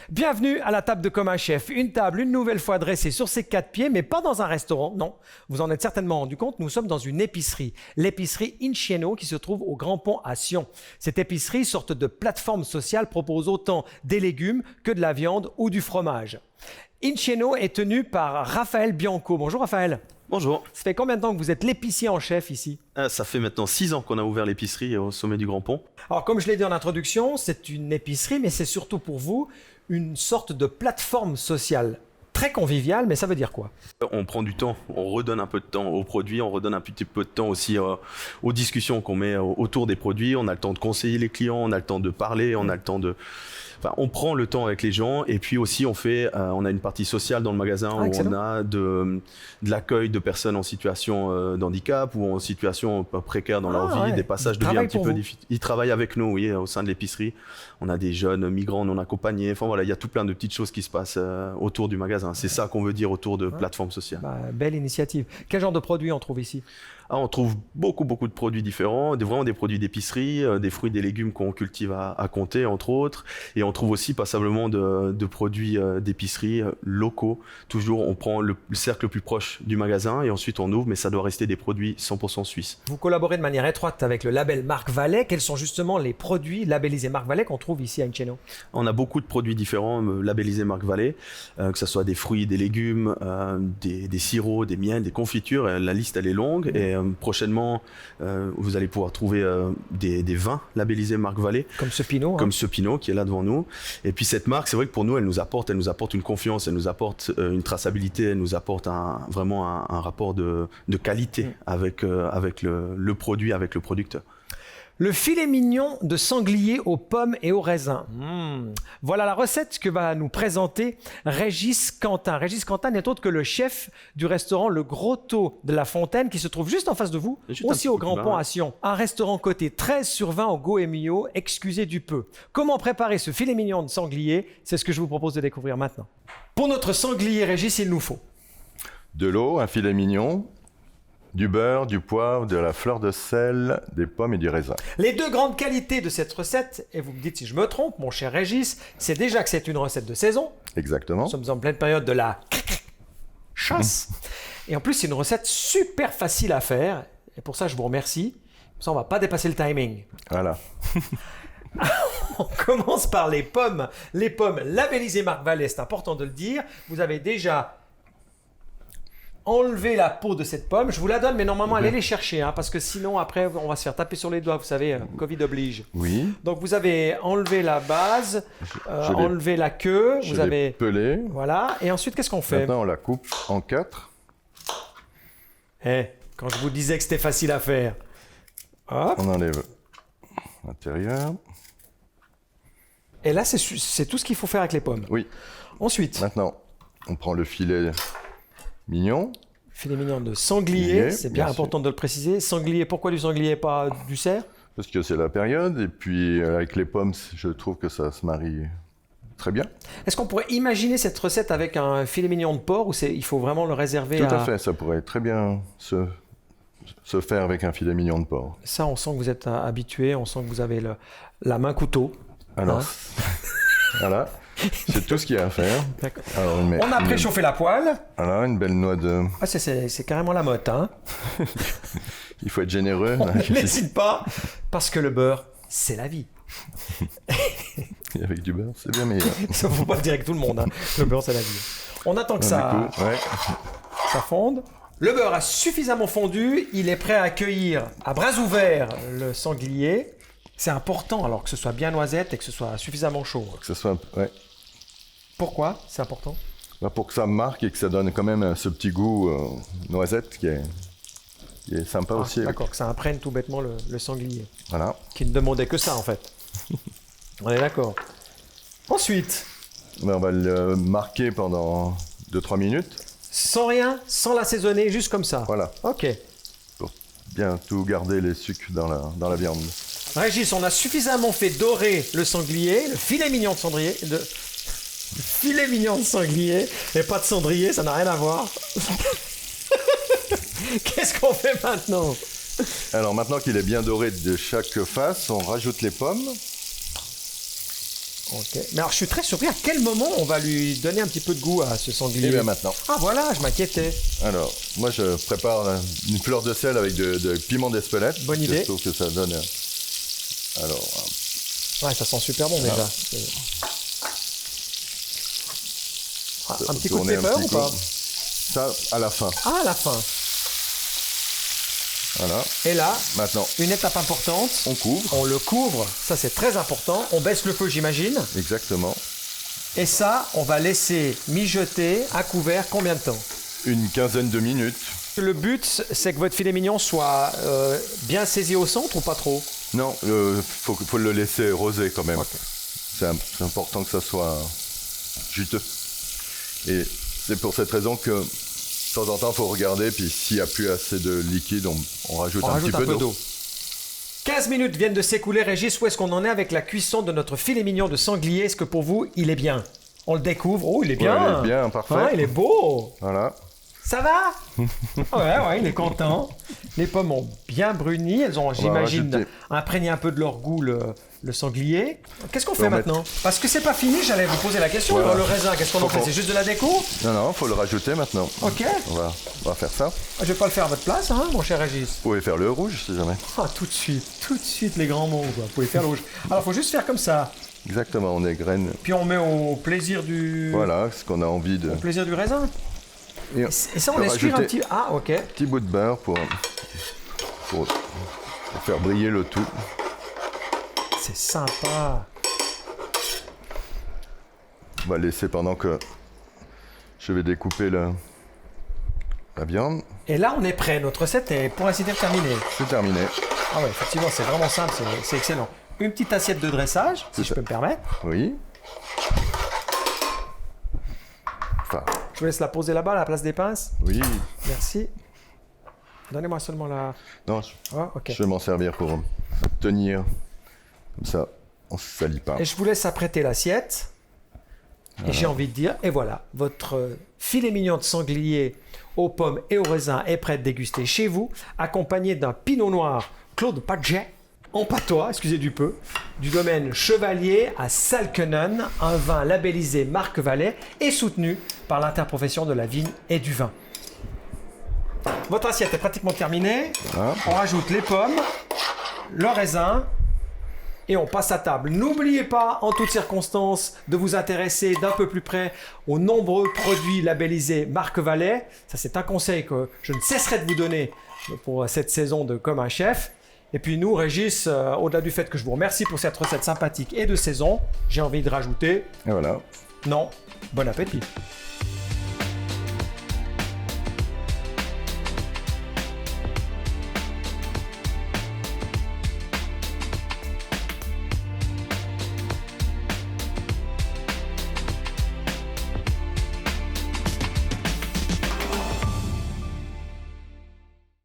Bienvenue à la table de Comme un chef. Une table une nouvelle fois dressée sur ses 4 pieds, mais pas dans un restaurant, non. Vous en êtes certainement rendu compte, nous sommes dans une épicerie. L'épicerie Incieno qui se trouve au Grand Pont à Sion. Cette épicerie, sorte de plateforme sociale, propose autant des légumes que de la viande ou du fromage. Incieno est tenu par Raphaël Bianco. Bonjour Raphaël. Bonjour. Ça fait combien de temps que vous êtes l'épicier en chef ici? Ça fait maintenant 6 ans qu'on a ouvert l'épicerie au sommet du Grand Pont. Alors comme je l'ai dit en introduction, c'est une épicerie, mais c'est surtout pour vous une sorte de plateforme sociale. Très conviviale, mais ça veut dire quoi? On prend du temps, on redonne un peu de temps aux produits, on redonne un petit peu de temps aussi aux discussions qu'on met autour des produits. On a le temps de conseiller les clients, on a le temps de parler, on a le temps de... Enfin, on prend le temps avec les gens et puis aussi on a une partie sociale dans le magasin où excellent. on a de l'accueil de personnes en situation d'handicap ou en situation précaire dans leur vie, ouais. des passages de vie un petit peu difficiles. Ils travaillent avec nous, oui, au sein de l'épicerie. On a des jeunes migrants non accompagnés. Enfin voilà, il y a tout plein de petites choses qui se passent autour du magasin. C'est ça qu'on veut dire autour de plateforme sociale. Belle initiative. Quel genre de produits on trouve ici? On trouve beaucoup de produits différents, vraiment des produits d'épicerie, des fruits, des légumes qu'on cultive à Comté, entre autres. Et on trouve aussi passablement de produits d'épicerie locaux. Toujours, on prend le cercle le plus proche du magasin et ensuite on ouvre, mais ça doit rester des produits 100% suisses. Vous collaborez de manière étroite avec le label Marc Valais. Quels sont justement les produits labellisés Marc Valais qu'on trouve ici à Incieno? On a beaucoup de produits différents labellisés Marc Valais, que ce soit des fruits, des légumes, des sirops, des miels, des confitures. La liste, elle est longue. Et prochainement, vous allez pouvoir trouver des vins labellisés Marc Valais. Comme ce Pinot. Comme ce Pinot qui est là devant nous. Et puis cette marque, c'est vrai que pour nous, elle nous apporte une confiance, elle nous apporte une traçabilité, elle nous apporte vraiment un rapport de qualité avec le produit, avec le producteur. Le filet mignon de sanglier aux pommes et aux raisins. Voilà la recette que va nous présenter Régis Quentin. Régis Quentin n'est autre que le chef du restaurant Le Grotto de la Fontaine qui se trouve juste en face de vous, aussi au Grand Pont à Sion. Un restaurant coté 13/20 au Goemio, excusez du peu. Comment préparer ce filet mignon de sanglier? C'est ce que je vous propose de découvrir maintenant. Pour notre sanglier, Régis, il nous faut de l'eau, un filet mignon, du beurre, du poivre, de la fleur de sel, des pommes et du raisin. Les deux grandes qualités de cette recette, et vous me dites si je me trompe, mon cher Régis, c'est déjà que c'est une recette de saison. Exactement. Nous sommes en pleine période de la chasse. Et en plus, c'est une recette super facile à faire. Et pour ça, je vous remercie. Comme ça, on ne va pas dépasser le timing. Voilà. On commence par les pommes. Les pommes labellisées Marc Valais, c'est important de le dire. Vous avez déjà enlevé la peau de cette pomme. Je vous la donne, mais normalement, allez les chercher, parce que sinon, après, on va se faire taper sur les doigts. Vous savez, Covid oblige. Oui. Donc, vous avez enlevé la base, enlevé la queue. Vous avez pelé. Voilà. Et ensuite, qu'est-ce qu'on fait? Maintenant, on la coupe en 4. Quand je vous disais que c'était facile à faire. Hop. On enlève l'intérieur. Et là, c'est tout ce qu'il faut faire avec les pommes. Oui. Ensuite. Maintenant, on prend le filet mignon. Filet mignon de sanglier, c'est bien important de le préciser. Sanglier, pourquoi du sanglier et pas du cerf? Parce que c'est la période, et puis avec les pommes, je trouve que ça se marie très bien. Est-ce qu'on pourrait imaginer cette recette avec un filet mignon de porc ou il faut vraiment le réserver Tout à fait, ça pourrait très bien se faire avec un filet mignon de porc. Ça, on sent que vous êtes habitué, on sent que vous avez la main couteau. Alors, voilà. C'est tout ce qu'il y a à faire. Alors, on a préchauffé la poêle. Voilà, une belle noix de... Ah, c'est carrément la motte, Il faut être généreux. N'hésite pas, parce que le beurre, c'est la vie. Et avec du beurre, c'est bien meilleur. Ça ne faut pas le dire avec tout le monde. Le beurre, c'est la vie. On attend que ça fonde. Le beurre a suffisamment fondu. Il est prêt à accueillir à bras ouverts le sanglier. C'est important, alors que ce soit bien noisette et que ce soit suffisamment chaud. Que ce soit... Ouais. Pourquoi c'est important? Pour que ça marque et que ça donne quand même ce petit goût noisette qui est sympa aussi. D'accord, que ça imprègne tout bêtement le sanglier. Voilà. Qui ne demandait que ça, en fait. On est d'accord. Ensuite, on va le marquer pendant 2-3 minutes. Sans rien, sans l'assaisonner, juste comme ça. Voilà. Ok. Pour bien tout garder les sucres dans la viande. Régis, on a suffisamment fait dorer le sanglier, le filet mignon de sanglier, filet mignon de sanglier, et pas de cendrier, ça n'a rien à voir. Qu'est-ce qu'on fait maintenant? Alors maintenant qu'il est bien doré de chaque face, on rajoute les pommes. Ok. Mais alors, je suis très surpris à quel moment on va lui donner un petit peu de goût à ce sanglier. Et bien maintenant. Ah voilà, je m'inquiétais. Alors, moi je prépare une fleur de sel avec de piment d'Espelette. Bonne idée. Je trouve que ça donne... Alors, Ouais, ça sent super bon déjà. Ah, un petit coup de tourner un pepper petit ou pas? coup. Ça, à la fin. Ah, à la fin. Voilà. Et là, Maintenant, une étape importante. on couvre. On le couvre, ça c'est très important. On baisse le feu, j'imagine. Exactement. Et ça, on va laisser mijoter à couvert combien de temps? Une quinzaine de minutes. Le but, c'est que votre filet mignon soit bien saisi au centre ou pas trop? Non, faut le laisser roser quand même. Ok. C'est important que ça soit juteux. Et c'est pour cette raison que de temps en temps, il faut regarder, puis s'il n'y a plus assez de liquide, on rajoute un petit peu d'eau. 15 minutes viennent de s'écouler. Régis, où est-ce qu'on en est avec la cuisson de notre filet mignon de sanglier? Est-ce que pour vous, il est bien? On le découvre. Oh, il est bien. Ouais, il est bien, parfait. Ah, il est beau. Voilà. Ça va? Ouais, il est content. Les pommes ont bien bruni. Elles ont, j'imagine, rajouter. imprégné un peu de leur goût le sanglier. Qu'est-ce qu'on fait On va maintenant? Parce que c'est pas fini, j'allais vous poser la question. Voilà. Alors, le raisin, qu'est-ce qu'on en fait? C'est juste de la déco? Non, il faut le rajouter maintenant. Ok. On va faire ça. Je vais pas le faire à votre place, hein, mon cher Régis. Vous pouvez faire le rouge, si jamais. Ah, tout de suite les grands mots, quoi. Vous pouvez faire le rouge. Alors, il faut juste faire comme ça. Exactement, on égrène. Puis on met au plaisir du... Voilà, ce qu'on a envie de... Au plaisir du raisin. Et Et ça, on va laisse cuire un rajouter petit... Ah, ok. petit bout de beurre pour faire briller le tout. C'est sympa. On va laisser pendant que je vais découper la viande. Et là, on est prêt. Notre recette est, pour ainsi dire, terminée. C'est terminé. Ah ouais, effectivement, c'est vraiment simple. C'est excellent. Une petite assiette de dressage, si C'est je ça. peux me permettre. Oui. Enfin, Je vous laisse la poser là-bas, à la place des pinces. oui. Merci. Donnez-moi seulement la... Non, Ah, ok. je vais m'en servir pour tenir. Comme ça, on ne se salit pas. Et je vous laisse apprêter l'assiette. Et j'ai envie de dire, et voilà, votre filet mignon de sanglier aux pommes et aux raisins est prêt à déguster chez vous, accompagné d'un pinot noir Claude Paget, en patois, excusez du peu, du domaine Chevalier à Salkenen, un vin labellisé Marque Valais et soutenu par l'interprofession de la vigne et du vin. Votre assiette est pratiquement terminée. Voilà. On rajoute les pommes, le raisin et on passe à table. N'oubliez pas, en toutes circonstances, de vous intéresser d'un peu plus près aux nombreux produits labellisés Marque Valais. Ça, c'est un conseil que je ne cesserai de vous donner pour cette saison de Comme un chef. Et puis nous, Régis, au-delà du fait que je vous remercie pour cette recette sympathique et de saison, j'ai envie de rajouter, Et voilà. non, bon appétit.